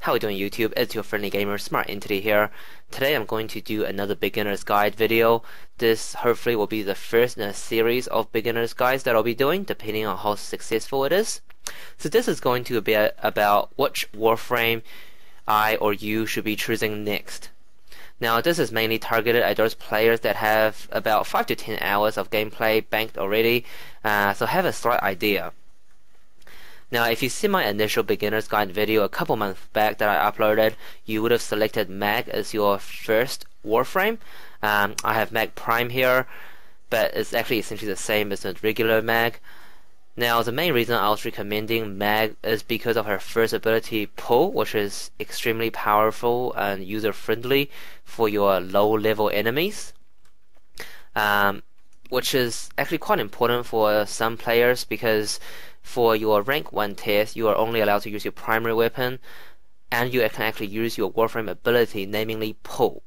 How are you doing, YouTube? It's your friendly gamer SmartEntity here. Today I'm going to do another beginner's guide video. This hopefully will be the first in a series of beginner's guides that I'll be doing, depending on how successful it is. So this is going to be about which warframe I or you should be choosing next. Now this is mainly targeted at those players that have about 5 to 10 hours of gameplay banked already, so have a slight idea. Now, if you see my initial beginner's guide video a couple months back that I uploaded, you would have selected Mag as your first warframe. I have Mag Prime here, but it's actually essentially the same as the regular Mag. Now, the main reason I was recommending Mag is because of her first ability, Pull, which is extremely powerful and user-friendly for your low-level enemies. Which is actually quite important for some players because for your rank 1 test, you are only allowed to use your primary weapon, and you can actually use your warframe ability, namely Pull.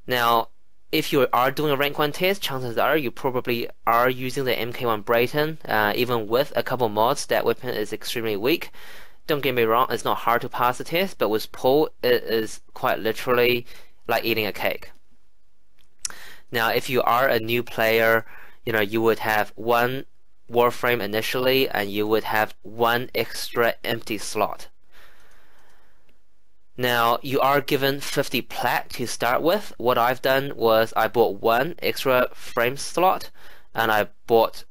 Now, if you are doing a rank 1 test, chances are you probably are using the MK1 Brayton. Even with a couple mods, that weapon is extremely weak. Don't get me wrong, it's not hard to pass the test, but with Pull, it is quite literally like eating a cake. Now, if you are a new player, you would have one warframe initially, and you would have one extra empty slot. Now, you are given 50 plat to start with. What I've done was I bought one extra frame slot, and I bought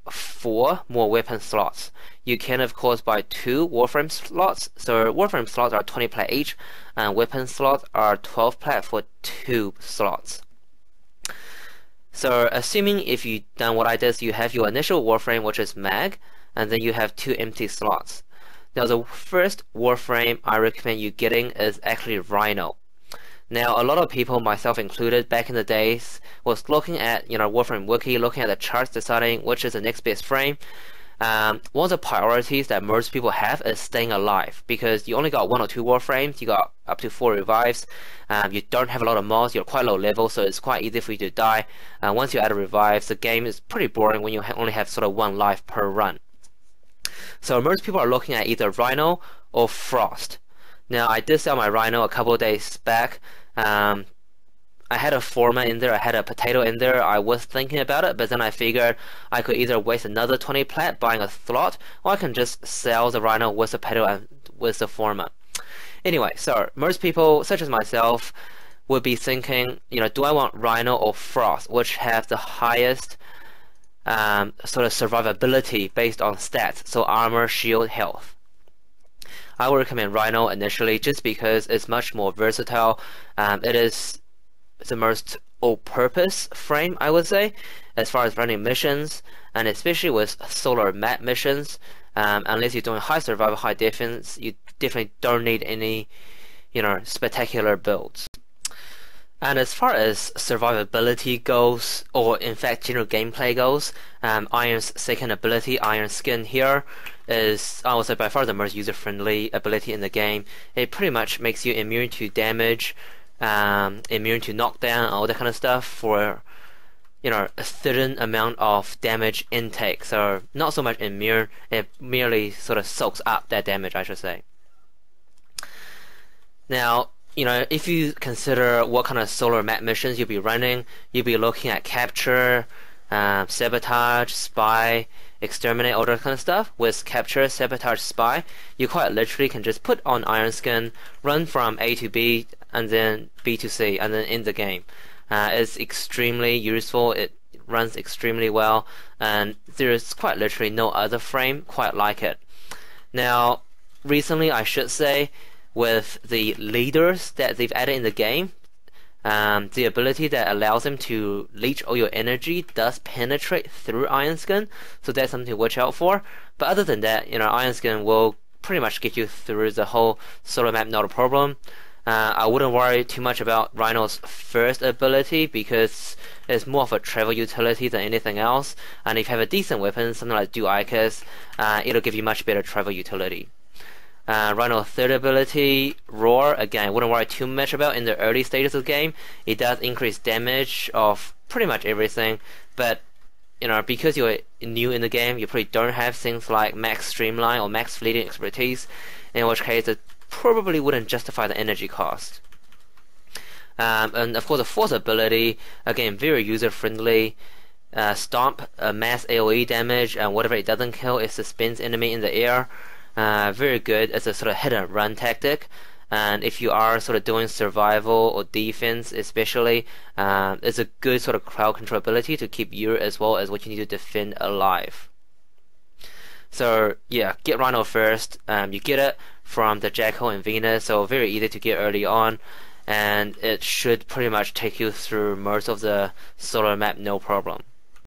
4 more weapon slots. You can, of course, buy 2 warframe slots. So warframe slots are 20 plat each, and weapon slots are 12 plat for 2 slots. So assuming if you've done what I did, so you have your initial warframe, which is Mag, and then you have 2 empty slots. Now the first warframe I recommend you getting is actually Rhino. Now a lot of people, myself included, back in the days was looking at Warframe Wiki, looking at the charts, deciding which is the next best frame. One of the priorities that most people have is staying alive, because you only got 1 or 2 warframes, you got up to 4 revives, you don't have a lot of mods, you're quite low level, so it's quite easy for you to die. Once you add a revive, the game is pretty boring when you only have sort of 1 life per run. So most people are looking at either Rhino or Frost. Now I did sell my Rhino a couple of days back. I had a Forma in there, I had a Potato in there, I was thinking about it, but then I figured I could either waste another 20 plat buying a slot, or I can just sell the Rhino with the Potato and with the Forma. Anyway, so most people, such as myself, would be thinking, do I want Rhino or Frost, which have the highest sort of survivability based on stats, so armor, shield, health. I would recommend Rhino initially just because it's much more versatile. It is the most all-purpose frame, I would say, as far as running missions, and especially with solar map missions. Unless you're doing high survival, high defense, you definitely don't need any, spectacular builds. And as far as survivability goes, or in fact general gameplay goes, Iron's second ability, Iron Skin here, is I would say by far the most user-friendly ability in the game. It pretty much makes you immune to damage, immune to knockdown, all that kind of stuff for a certain amount of damage intake. So not so much immune, it merely sort of soaks up that damage, I should say. Now, if you consider what kind of solar map missions you'll be running, you'll be looking at capture, sabotage, spy, exterminate, all that kind of stuff. With capture, sabotage, spy, you quite literally can just put on Iron Skin, run from A to B, and then B to C, and then end the game. It's extremely useful, it runs extremely well, and there is quite literally no other frame quite like it. Now, recently I should say, with the leaders that they've added in the game, the ability that allows them to leech all your energy does penetrate through Iron Skin, so that's something to watch out for. But other than that, Iron Skin will pretty much get you through the whole solar map, not a problem. I wouldn't worry too much about Rhino's first ability because it's more of a travel utility than anything else, and if you have a decent weapon, something like Duicus, it'll give you much better travel utility. Rhino's third ability, Roar, again, wouldn't worry too much about in the early stages of the game. It does increase damage of pretty much everything, but because you're new in the game, you probably don't have things like max streamline or max fleeting expertise, in which case it's probably wouldn't justify the energy cost. And of course the force ability, again, very user friendly. Stomp, mass AoE damage, and whatever it doesn't kill, it suspends enemy in the air. Very good as a sort of hit and run tactic. And if you are sort of doing survival or defense especially, it's a good sort of crowd control ability to keep you as well as what you need to defend alive. So yeah, get Rhino first. You get it from the Jackal and Venus, so very easy to get early on, and it should pretty much take you through most of the solar map no problem.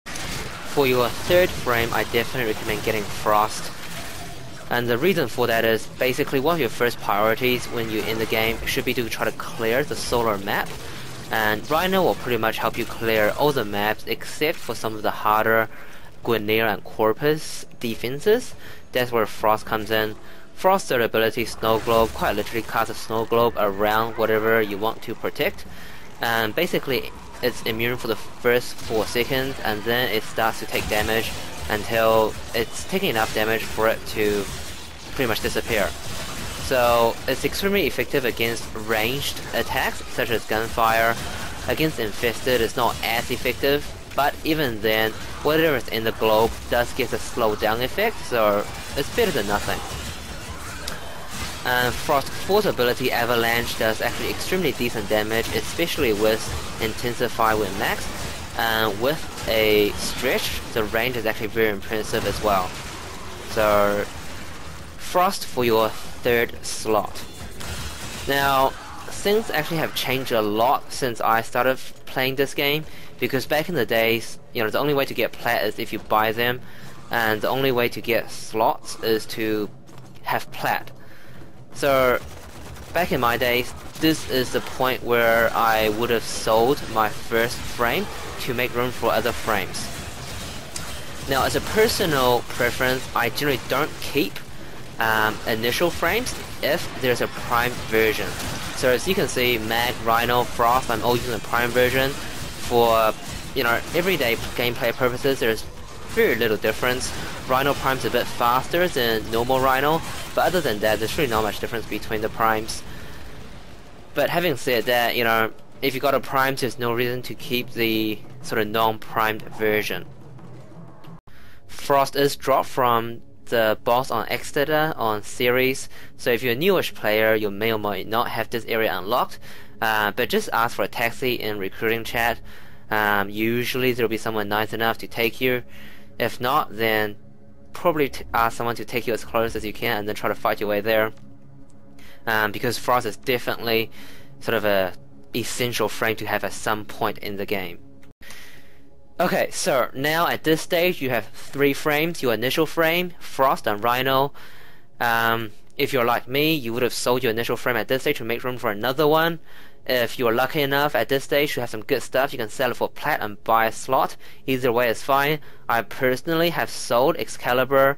For your third frame, I definitely recommend getting Frost. And the reason for that is basically one of your first priorities when you're in the game should be to try to clear the solar map. And Rhino will pretty much help you clear all the maps except for some of the harder Guinea and Corpus defenses. That's where Frost comes in. Frost's third ability, Snow Globe, quite literally casts a snow globe around whatever you want to protect. And basically it's immune for the first 4 seconds, and then it starts to take damage until it's taking enough damage for it to pretty much disappear. So it's extremely effective against ranged attacks such as gunfire. Against infested it's not as effective, but even then whatever is in the globe does get a slow down effect, so it's better than nothing. Frost's fourth ability, Avalanche, does actually extremely decent damage, especially with Intensify with Max. With a stretch, the range is actually very impressive as well. So, Frost for your third slot. Now, things actually have changed a lot since I started playing this game, because back in the days, you know, the only way to get plat is if you buy them, and the only way to get slots is to have plat. So, back in my days, this is the point where I would have sold my first frame to make room for other frames. Now, as a personal preference, I generally don't keep initial frames if there's a prime version. So as you can see, Mag, Rhino, Frost, I'm all using the prime version. For, you know, everyday gameplay purposes, there's very little difference. Rhino Prime's a bit faster than normal Rhino, but other than that, there's really not much difference between the primes. But having said that, you know, if you got a prime, there's no reason to keep the sort of non-primed version. Frost is dropped from the boss on Exeter on series, so if you're a newish player, you may or may not have this area unlocked, but just ask for a taxi in recruiting chat. Usually there'll be someone nice enough to take you. If not, then probably ask someone to take you as close as you can and then try to fight your way there. Because Frost is definitely sort of a essential frame to have at some point in the game. Okay, so now at this stage you have 3 frames, your initial frame, Frost and Rhino. If you're like me, you would have sold your initial frame at this stage to make room for another one. If you're lucky enough at this stage to have some good stuff, you can sell it for plat and buy a slot. Either way is fine. I personally have sold Excalibur,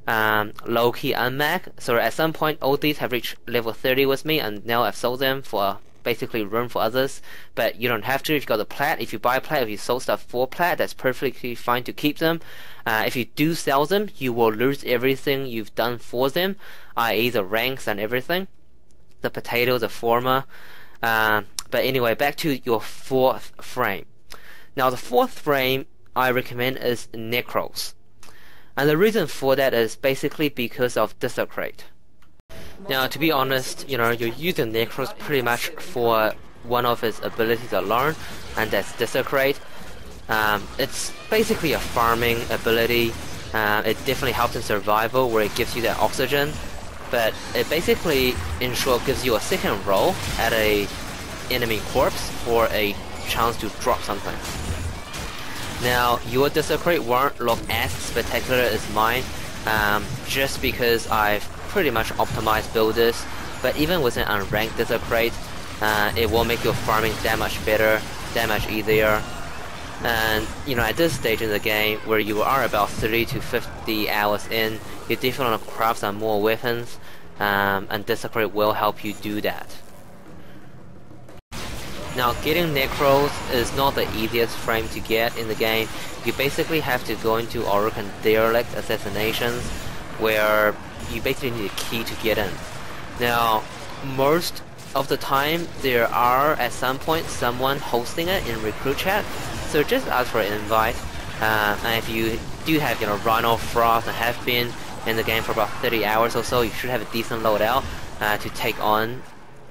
Loki and Mag, so at some point all these have reached level 30 with me, and now I've sold them for basically room for others. But you don't have to if you got the plat. If you buy plat, if you sold stuff for plat, that's perfectly fine to keep them. If you do sell them, you will lose everything you've done for them, i.e. the ranks and everything, the potato, the former. But anyway, back to your 4th frame. Now the 4th frame I recommend is Nekros. And the reason for that is basically because of Desecrate. Now, to be honest, you know, you're using Nekros pretty much for one of his abilities alone, and that's Desecrate. It's basically a farming ability. It definitely helps in survival where it gives you that oxygen, but it basically, in short, gives you a second roll at a enemy corpse for a chance to drop something. Now, your Desecrate won't look as spectacular as mine, just because I've pretty much optimized builders, but even with an unranked Desecrate, it will make your farming that much better, that much easier. And, you know, at this stage in the game, where you are about 30 to 50 hours in, you definitely want to craft some more weapons, and Desecrate will help you do that. Now, getting Nekros is not the easiest frame to get in the game. You basically have to go into Orokin Derelict Assassinations, where you basically need a key to get in. Now, most of the time there are at some point someone hosting it in recruit chat, so just ask for an invite. And if you do have Rhino, Frost, and have been in the game for about 30 hours or so, you should have a decent loadout to take on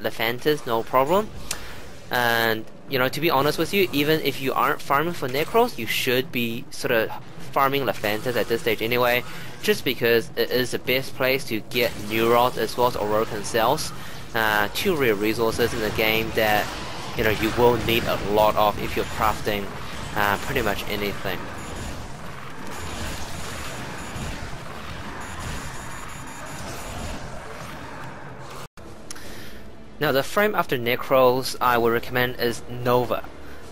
Lephantis, no problem. And to be honest with you, even if you aren't farming for Nekros, you should be sort of farming Lephantis at this stage anyway, just because it is the best place to get new rods as well as Orokin cells, two rare resources in the game that you will need a lot of if you're crafting pretty much anything. Now the frame after Nekros I would recommend is Nova.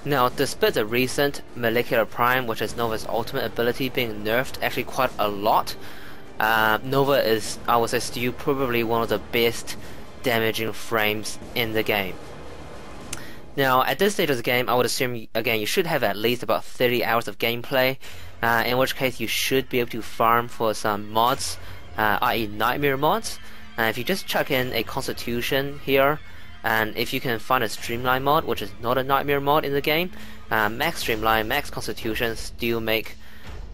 Now despite the recent Molecular Prime, which is Nova's ultimate ability, being nerfed actually quite a lot, Nova is, I would say, still probably one of the best damaging frames in the game. Now at this stage of the game I would assume again you should have at least about 30 hours of gameplay, in which case you should be able to farm for some mods, i.e. nightmare mods. If you just chuck in a Constitution here, and if you can find a Streamline mod, which is not a nightmare mod in the game, max Streamline, max Constitution still make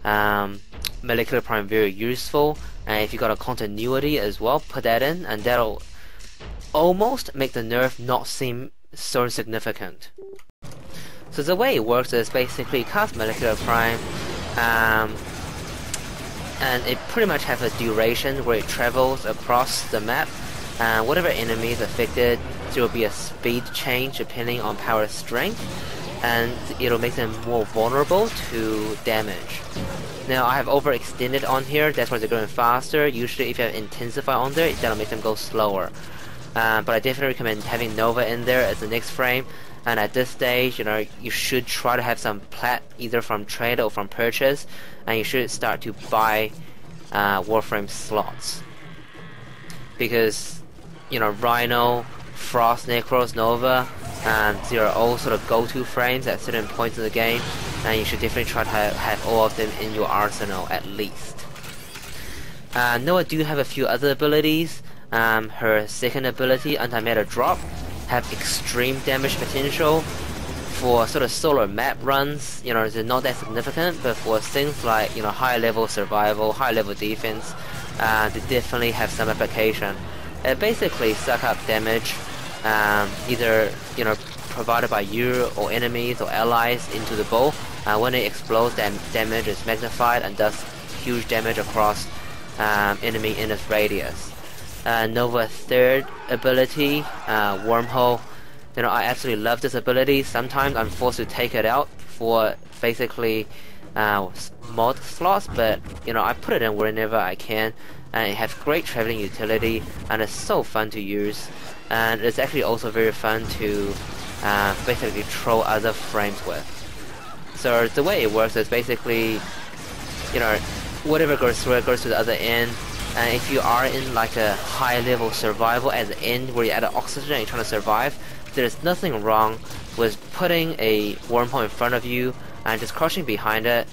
Molecular Prime very useful. And if you got a Continuity as well, put that in, and that'll almost make the nerf not seem so significant. So the way it works is basically cast Molecular Prime, and it pretty much has a duration where it travels across the map. Whatever enemy is affected, there will be a speed change depending on power strength, and it'll make them more vulnerable to damage. Now I have overextended on here, that's why they're going faster. Usually if you have Intensify on there, that'll make them go slower. But I definitely recommend having Nova in there as the next frame. And at this stage, you should try to have some plat either from trade or from purchase, and you should start to buy Warframe slots, because Rhino, Frost, Nekros, Nova, they are all sort of go-to frames at certain points in the game, and you should definitely try to have all of them in your arsenal at least. Nova do have a few other abilities. Her second ability, Anti-Matter Drop, have extreme damage potential. For sort of solo map runs, they're not that significant, but for things like higher level survival, higher level defense, they definitely have some application. It basically suck up damage, either provided by you or enemies or allies into the bow. When it explodes, then damage is magnified and does huge damage across enemy in its radius. Nova's third ability, Wormhole. I absolutely love this ability. Sometimes I'm forced to take it out for basically mod slots, but I put it in whenever I can, and it has great traveling utility, and it's so fun to use. And it's actually also very fun to basically troll other frames with. So the way it works is basically, whatever goes through it goes to the other end. And if you are in like a high level survival at the end where you're at oxygen and you're trying to survive, there's nothing wrong with putting a wormhole in front of you and just crouching behind it.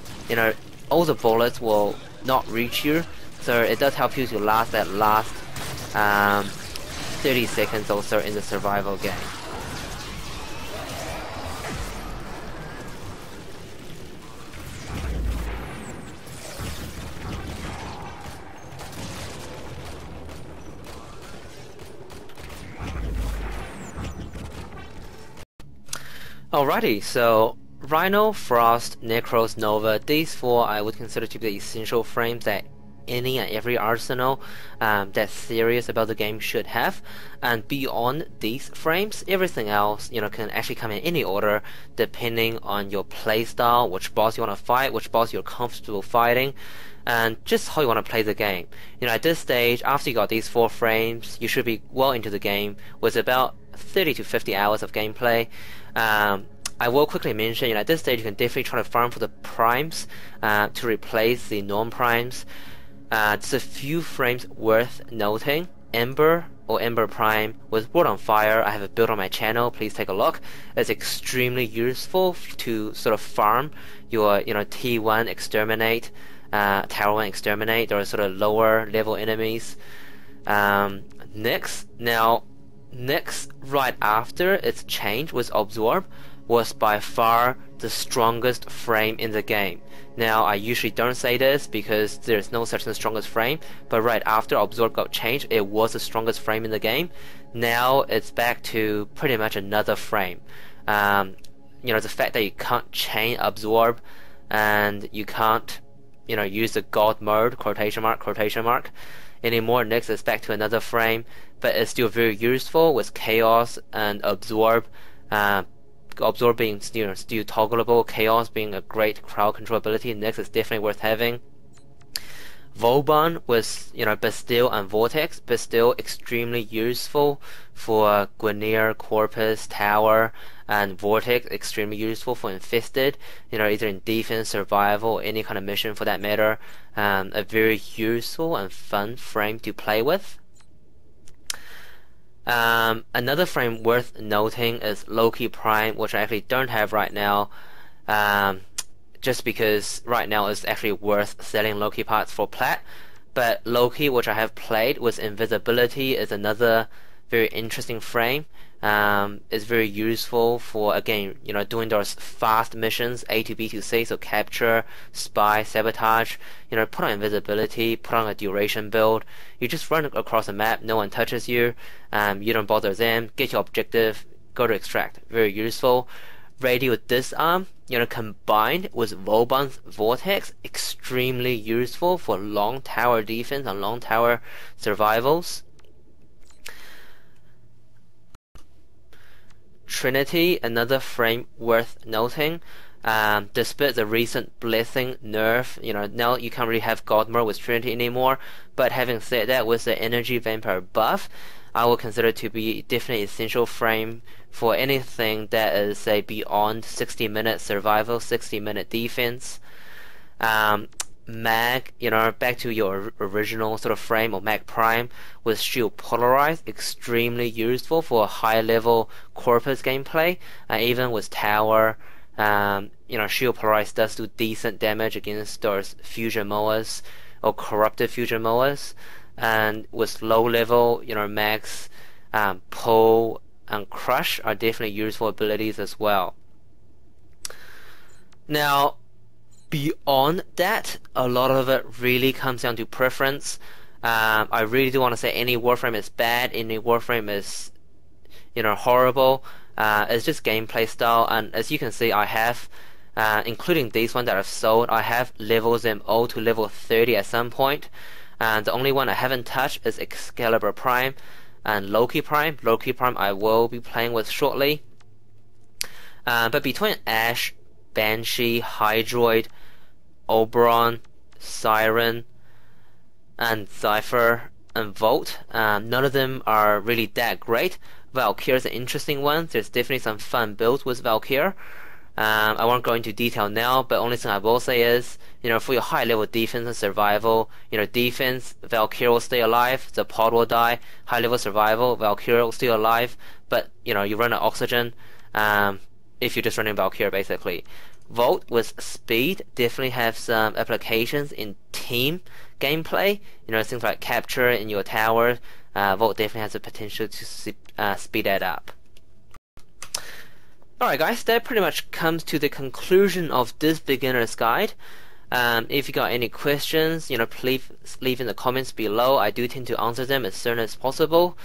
All the bullets will not reach you, so it does help you to last that last 30 seconds or so in the survival game. Alrighty, so Rhino, Frost, Nekros, Nova, these four I would consider to be the essential frames that any and every arsenal that's serious about the game should have. And beyond these frames, everything else can actually come in any order depending on your playstyle, which boss you want to fight, which boss you're comfortable fighting, and just how you want to play the game. At this stage, after you got these four frames, you should be well into the game with about 30 to 50 hours of gameplay. I will quickly mention, at this stage you can definitely try to farm for the primes to replace the non-primes. There's a few frames worth noting. Ember or Ember Prime with World on Fire, I have a build on my channel, please take a look. It's extremely useful to sort of farm your T1 Exterminate, Tower 1 Exterminate, or sort of lower level enemies. Next, right after its change with Absorb, was by far the strongest frame in the game. Now, I usually don't say this because there's no such thing as strongest frame, but right after Absorb got changed, it was the strongest frame in the game. Now it's back to pretty much another frame. The fact that you can't chain Absorb and you can't, use the God mode, quotation mark, anymore. Next is back to another frame, but it's still very useful with Chaos and Absorb. Absorb being still toggleable, Chaos being a great crowd control ability. Next is definitely worth having. Vauban was, Bastille and Vortex, but still extremely useful for Guinea, Corpus, Tower, and Vortex, extremely useful for Infested, either in defense, survival, or any kind of mission for that matter. A very useful and fun frame to play with. Another frame worth noting is Loki Prime, which I actually don't have right now. Just because right now it's actually worth selling Loki parts for plat. But Loki, which I have played with Invisibility, is another very interesting frame. It's very useful for, again, doing those fast missions, A to B to C, so capture, spy, sabotage. Put on Invisibility, put on a duration build. You just run across the map, no one touches you. You don't bother them, get your objective, go to extract. Very useful. Radio Disarm, combined with Vauban's Vortex, extremely useful for long tower defense and long tower survivals. Trinity, another frame worth noting. Despite the recent Blessing nerf, now you can't really have God mode with Trinity anymore. But having said that, with the Energy Vampire buff, I will consider it to be definitely essential frame for anything that is, say, beyond 60-minute survival, 60-minute defense. Mag, back to your original sort of frame, or Mag Prime with Shield Polarized, extremely useful for high-level Corpus gameplay. Even with Tower, Shield Polarized does do decent damage against those Fusion Moas or Corrupted Fusion Moas. And with low level, Max, Pull, and Crush are definitely useful abilities as well. Now, beyond that, a lot of it really comes down to preference. I really do want to say any Warframe is bad, any Warframe is, horrible. It's just gameplay style, and as you can see, I have, including these ones that I've sold, I have leveled them all to level 30 at some point. And the only one I haven't touched is Excalibur Prime and Loki Prime. Loki Prime I will be playing with shortly. But between Ash, Banshee, Hydroid, Oberon, Siren, and Cypher, and Volt, none of them are really that great. Valkyrie is an interesting one. There's definitely some fun builds with Valkyrie. I won't go into detail now, but only thing I will say is, for your high level defense and survival, defense, Valkyrie will stay alive, the pod will die. High level survival, Valkyrie will stay alive, but you run out of oxygen if you're just running Valkyrie basically. Volt with speed definitely have some applications in team gameplay. Things like capture in your tower. Volt definitely has the potential to speed that up. Alright guys, that pretty much comes to the conclusion of this beginner's guide. If you got any questions, please leave in the comments below. I do tend to answer them as soon as possible.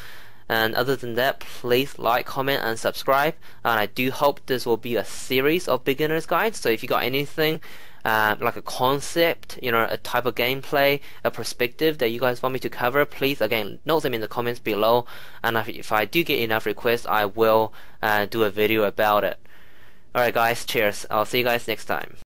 And other than that, please like, comment, and subscribe. And I do hope this will be a series of beginner's guides. So if you got anything like a concept, a type of gameplay, a perspective that you guys want me to cover, please again note them in the comments below. And if I do get enough requests, I will do a video about it. Alright guys, cheers. I'll see you guys next time.